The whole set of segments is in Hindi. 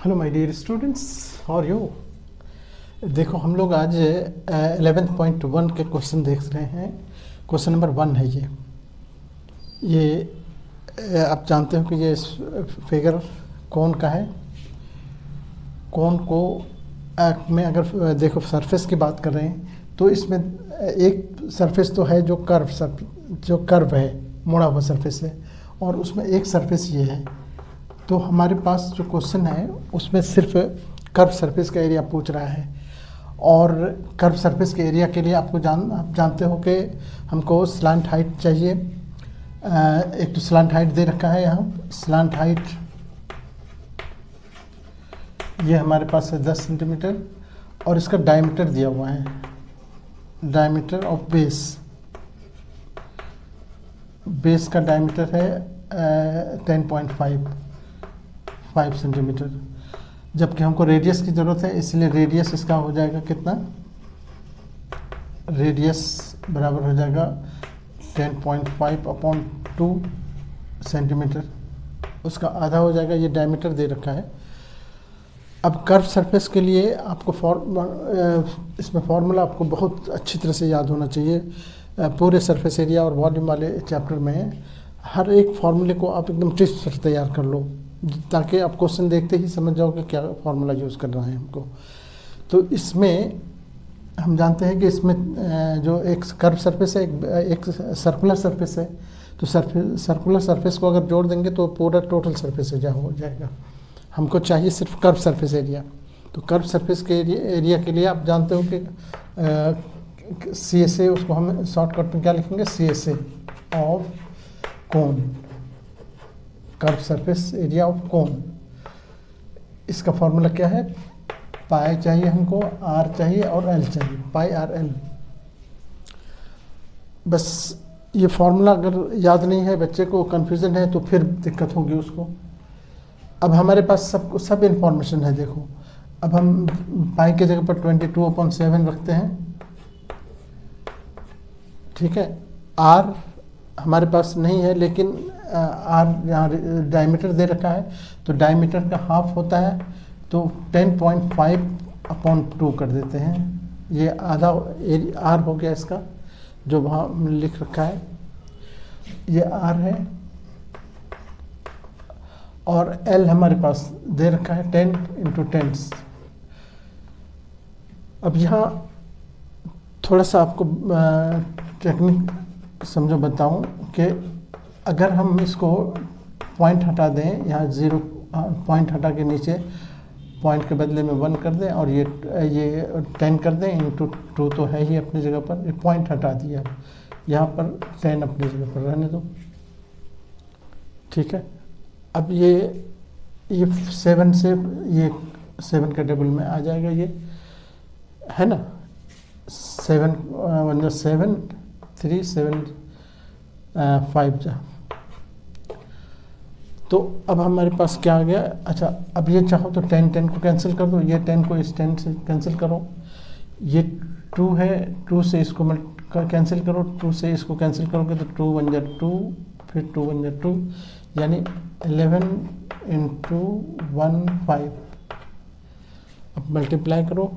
Hello my dear students, how are you. देखो हम लोग आज 11.1 के क्वेश्चन देख रहे हैं। क्वेश्चन नंबर 1 है ये आप जानते हो कि ये फिगर कौन का है। कौन को में अगर देखो सरफेस की बात कर रहे हैं तो इसमें एक सरफेस तो है जो कर्व है, मुड़ा हुआ सरफेस है, और उसमें एक सरफेस ये है। तो हमारे पास जो क्वेश्चन है उसमें सिर्फ कर्व सरफेस का एरिया पूछ रहा है, और कर्व सरफेस के एरिया के लिए आप जानते हो कि हमको स्लांट हाइट चाहिए। एक तो स्लांट हाइट दे रखा है यहाँ, स्लांट हाइट ये हमारे पास है 10 सेंटीमीटर, और इसका डायमीटर दिया हुआ है, डायमीटर ऑफ बेस का डायमीटर है 10.5 सेंटीमीटर, जबकि हमको रेडियस की ज़रूरत है, इसलिए रेडियस इसका हो जाएगा कितना, रेडियस बराबर हो जाएगा 10.5/2 सेंटीमीटर, उसका आधा हो जाएगा। ये डायमीटर दे रखा है। अब कर्व सरफेस के लिए आपको इसमें फॉर्मूला आपको बहुत अच्छी तरह से याद होना चाहिए। पूरे सरफेस एरिया और वॉल्यूम वाले चैप्टर में हर एक फार्मूले को आप एकदम टिप्स से तैयार कर लो, ताकि आप क्वेश्चन देखते ही समझ जाओ कि क्या फार्मूला यूज़ करना है हमको। तो इसमें हम जानते हैं कि इसमें जो एक कर्व सरफेस है, एक सर्कुलर सरफेस है, तो सर्कुलर सरफेस को अगर जोड़ देंगे तो पूरा टोटल सरफेस एरिया हो जाएगा। हमको चाहिए सिर्फ कर्व सरफेस एरिया। तो कर्व सरफेस के एरिया के लिए आप जानते हो कि CSA, उसको हम शॉर्टकट में क्या लिखेंगे, CSA of cone, curve surface area of cone. इसका फॉर्मूला क्या है, पाई चाहिए हमको, R चाहिए और L चाहिए, पाई R L। बस ये फॉर्मूला अगर याद नहीं है, बच्चे को कन्फ्यूज़न है, तो फिर दिक्कत होगी उसको। अब हमारे पास सब इन्फॉर्मेशन है। देखो अब हम पाई की जगह पर 22/7 रखते हैं, ठीक है। R हमारे पास नहीं है, लेकिन R यहाँ डायमीटर दे रखा है, तो डायमीटर का हाफ होता है, तो 10.5/2 कर देते हैं। ये आधा R हो गया इसका, जो वहाँ लिख रखा है, ये R है, और L हमारे पास दे रखा है 10 × 10। अब यहाँ थोड़ा सा आपको टेक्निक समझो बताऊं कि अगर हम इसको पॉइंट हटा दें, यहाँ 0 पॉइंट हटा के नीचे पॉइंट के बदले में 1 कर दें, और ये 10 कर दें × 2 तो है ही अपनी जगह पर, ये पॉइंट हटा दिया, यहाँ पर 10 अपनी जगह पर रहने दो, ठीक है। अब ये 7 से ये 7 का टेबल में आ जाएगा, ये है ना, 7 1 7 3 7 5 जा। तो अब हमारे पास क्या आ गया। अच्छा, अब ये चाहो तो 10 को कैंसिल कर दो, ये 10 को इस 10 से कैंसिल करो, ये 2 है, 2 से इसको कैंसिल करो, 2 से इसको कैंसिल करोगे तो 2 1 2, फिर 2 1 2, यानी 11 × 1 5। अब मल्टीप्लाई करो,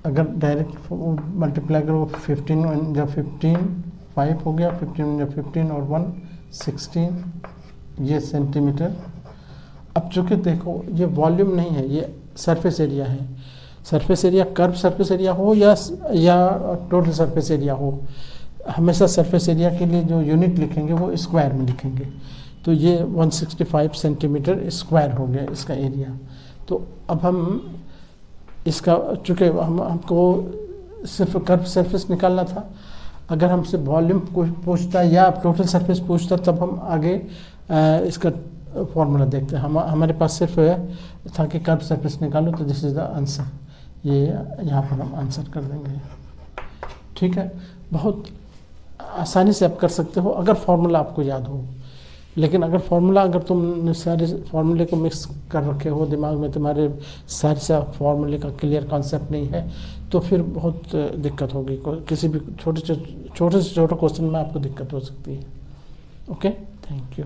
अगर डायरेक्ट मल्टीप्लाई करो 15 × 15 5 हो गया, 15 × 15 और 1 16, ये सेंटीमीटर। अब चूँकि देखो ये वॉल्यूम नहीं है, ये सरफेस एरिया है। Surface area curve surface area हो या टोटल सरफेस एरिया हो, हमेशा सरफेस एरिया के लिए जो यूनिट लिखेंगे वो स्क्वायर में लिखेंगे। तो ये 165 सेंटीमीटर स्क्वायर हो गया इसका एरिया। तो अब हम इसका, चूँकि हमको सिर्फ कर्व सरफेस निकालना था, अगर हमसे वॉल्यूम पूछता या टोटल सरफेस पूछता तब हम आगे इसका फॉर्मूला देखते हैं। हमारे पास सिर्फ था कि कर्व सरफेस निकालो, तो दिस इज़ द आंसर। ये यहाँ पर हम आंसर कर देंगे, ठीक है। बहुत आसानी से आप कर सकते हो अगर फॉर्मूला आपको याद हो। लेकिन अगर तुम सारे फार्मूले को मिक्स कर रखे हो दिमाग में, तुम्हारे सारे फार्मूले का क्लियर कॉन्सेप्ट नहीं है, तो फिर बहुत दिक्कत होगी। किसी भी छोटे से छोटे क्वेश्चन में आपको दिक्कत हो सकती है। Okay, thank you.